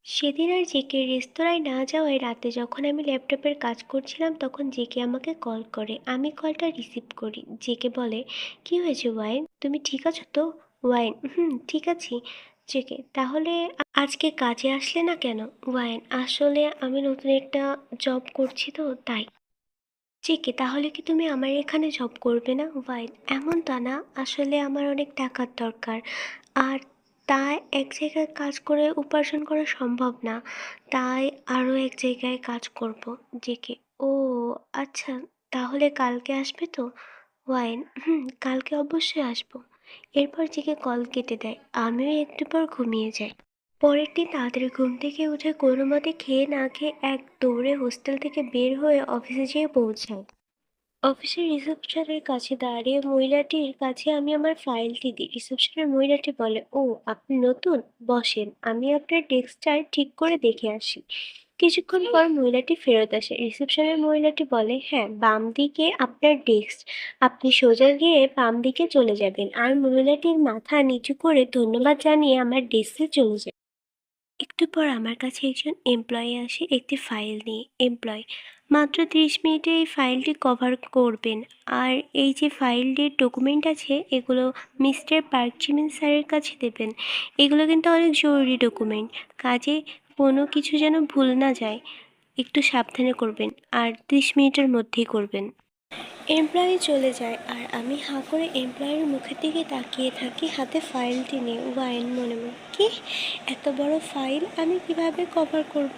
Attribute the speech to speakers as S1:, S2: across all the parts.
S1: সেদিন আর জেকে রেস্তোরাঁয় না যাওয়ায় রাতে যখন আমি ল্যাপটপের কাজ করছিলাম তখন জেকে আমাকে কল করে। আমি কলটা রিসিভ করি। জেকে বলে, কি হয়েছে ওয়াইন, তুমি ঠিক আছো তো? ওয়াইন, হুম, ঠিক আছি। জেকে, তাহলে আজকে কাজে আসলে না কেন? ওয়াইন, আসলে আমি নতুন একটা জব করছি তো তাই। জেকে, তাহলে কি তুমি আমার এখানে জব করবে না? ওয়াইন, এমনটা না, আসলে আমার অনেক টাকার দরকার। আর তাই এক জায়গায় কাজ করে উপার্জন করা সম্ভব না, তাই আরও এক জায়গায় কাজ করব। জেকে, ও আচ্ছা, তাহলে কালকে আসবে তো? ওয়াইন, হুম, কালকে অবশ্যই আসবো। এরপর জেকে কল কেটে দেয়। আমিও একটু পর ঘুমিয়ে যাই। পরের দিন তাড়াতাড়ি ঘুম থেকে উঠে কোনো মতে খেয়ে না খেয়ে এক দৌড়ে হোস্টেল থেকে বের হয়ে অফিসে যেয়ে পৌঁছাই। অফিসের রিসেপশনের কাছে দাঁড়িয়ে মহিলাটির কাছে আমি আমার ফাইলটি দিই। রিসেপশনের মহিলাটি বলে, ও আপনি নতুন, বসেন, আমি আপনার ডেস্কটা ঠিক করে দেখে আসি। কিছুক্ষণ পর মহিলাটি ফেরত আসে। রিসেপশনের মহিলাটি বলে, হ্যাঁ, বাম দিকে আপনার ডেস্ক, আপনি সোজা গিয়ে বাম দিকে চলে যাবেন। আর মহিলাটির মাথা নিচু করে ধন্যবাদ জানিয়ে আমার ডেস্কে চলে যায়। একটু পর আমার কাছে একজন এমপ্লয়ি আসে একটি ফাইল নিয়ে। এমপ্লয়ি, মাত্র 30 মিনিটে এই ফাইলটি কভার করবেন। আর এই যে ফাইলটির ডকুমেন্ট আছে এগুলো মিস্টার পার্কচিমেন স্যারের কাছে দেবেন। এগুলো কিন্তু অনেক জরুরি ডকুমেন্ট, কাজে কোনো কিছু যেন ভুল না যায়, একটু সাবধানে করবেন। আর 30 মিনিটের মধ্যেই করবেন। এমপ্লয়ি চলে যায় আর আমি হাঁ করে এমপ্লয়ির মুখের দিকে তাকিয়ে থাকি হাতে ফাইলটি নিয়ে। ওয়াইন মনে মনে, কি এত বড় ফাইল আমি কিভাবে কভার করব?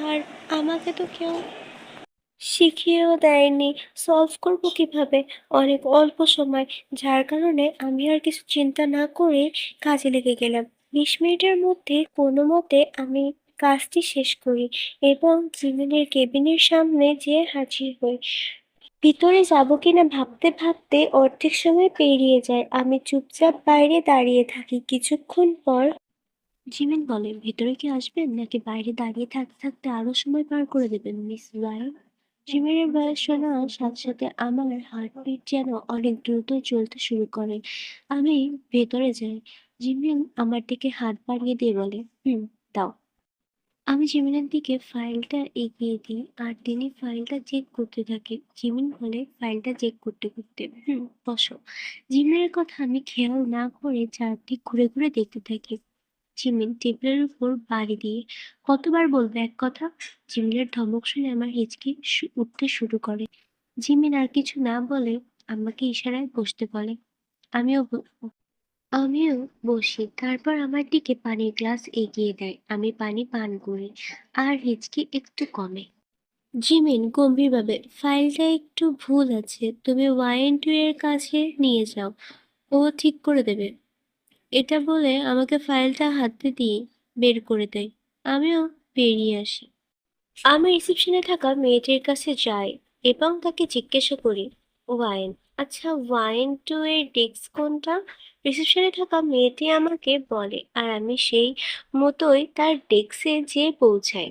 S1: আর আমাকে তো কেউ শিখিয়েও দেয়নি, সলভ করব কিভাবে? অনেক অল্প সময়, যার কারণে আমি আর কিছু চিন্তা না করে কাজে লেগে গেলাম। 20 মিনিটের মধ্যে কোনো মতে আমি কাজটি শেষ করি এবং জিমিনের কেবিনের সামনে যেয়ে হাজির হই। ভিতরে যাবো কিনা ভাবতে ভাবতে অর্ধেক সময় পেরিয়ে যায়। আমি চুপচাপ বাইরে দাঁড়িয়ে থাকি। কিছুক্ষণ পর জিমিন বলে, ভেতরে কি আসবেন নাকি বাইরে দাঁড়িয়ে থাকতে থাকতে আরো সময় পার করে দেবেন মিস ওয়াইন? জিমিনের বয়স শোনার সাথে সাথে আমার হার্টবিট যেন অনেক দ্রুত চলতে শুরু করে। আমি ভেতরে যাই। জিমিন আমার দিকে হাত বাড়িয়ে দিয়ে বলে, হুম, দাও। আমি জিমিনের দিকে ফাইলটা এগিয়ে দিই আর তিনি ফাইলটা চেক করতে থাকে। জিমিন বলে, ফাইলটা চেক করতে করতে, হুম, বসো। জিমিনের কথা আমি খেয়াল না করে চারদিক ঘুরে ঘুরে দেখতে থাকি। জিমিন টেবিলের উপর বাড়ি দিয়ে, কতবার বলবে এক কথা? জিমিনের ধমক শুনে আমার হিচকি উঠতে শুরু করে। জিমিন আর কিছু না বলে আমাকে ইশারায় বসতে বলে। আমিও আমিও বসি। তারপর আমার দিকে পানির গ্লাস এগিয়ে দেয়। আমি পানি পান করি আর হিচকি একটু কমে। জিমিন গম্ভীরভাবে, ফাইলটা একটু ভুল আছে, তুমি ওয়াইন টু এর কাছে নিয়ে যাও, ও ঠিক করে দেবে। এটা বলে আমাকে ফাইলটা হাতে দিয়ে বের করে দেয়। আমিও বেরিয়ে আসি। আমি রিসেপশনে থাকা মেয়েটির কাছে যাই এবং তাকে জিজ্ঞাসা করি, ওয়াইন, আচ্ছা ওয়াইন টু এর ডেস্ক কোনটা? রিসেপশনে থাকা মেয়েটি আমাকে বলে আর আমি সেই মতোই তার ডেস্কে যেয়ে পৌঁছাই।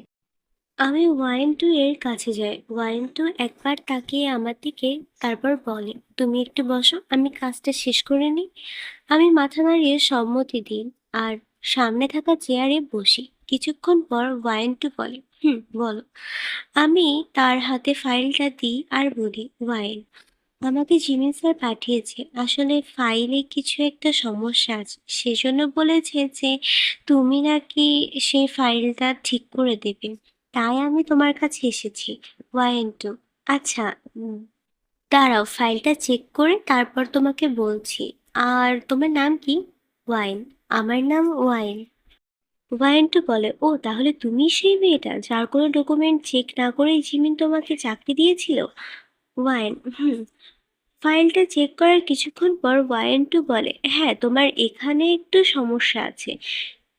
S1: আমি ওয়াইন টু এর কাছে যাই। ওয়াইন টু একবার তাকিয়ে আমার দিকে, তারপর বলে, তুমি একটু বসো, আমি কাজটা শেষ করে নিই। আমি মাথা নাড়িয়ে সম্মতি দিই আর সামনে থাকা চেয়ারে বসি। কিছুক্ষণ পর ওয়াইন টু বলে, হুম, বলো। আমি তার হাতে ফাইলটা দিই আর বলি, ওয়াইন, আমাকে জিমিন স্যার পাঠিয়েছে, আসলে ফাইলে কিছু একটা সমস্যা আছে, সেজন্য বলেছে যে তুমি নাকি সেই ফাইলটা ঠিক করে দেবে, তাই আমি তোমার কাছে এসেছি। ওয়াইন টু, আচ্ছা, দাঁড়াও, ফাইলটা চেক করে তারপর তোমাকে বলছি। আর তোমার নাম কি? ওয়াইন, আমার নাম ওয়াইন। ওয়াইন টু বলে, ও তাহলে তুমি সেই মেয়েটা যার কোনো ডকুমেন্ট চেক না করেই জিমিন তোমাকে চাকরি দিয়েছিল? ওয়াইন, হুম। ফাইলটা চেক করার কিছুক্ষণ পর ওয়ারেন্ট টু বলে, হ্যাঁ, তোমার এখানে একটু সমস্যা আছে,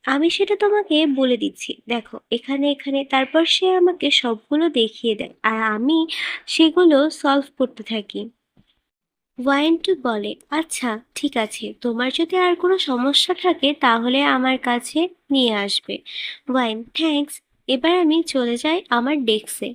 S1: আমি সেটা তোমাকে বলে দিচ্ছি, দেখো এখানে এখানে। তারপর সে আমাকে সবগুলো দেখিয়ে দেয় আর আমি সেগুলো সলভ করতে থাকি। ওয়ারেন্ট টু বলে, আচ্ছা ঠিক আছে, তোমার যদি আর কোনো সমস্যা থাকে তাহলে আমার কাছে নিয়ে আসবে। Wine, thanks. এবার আমি চলে যাই আমার ডেস্কে।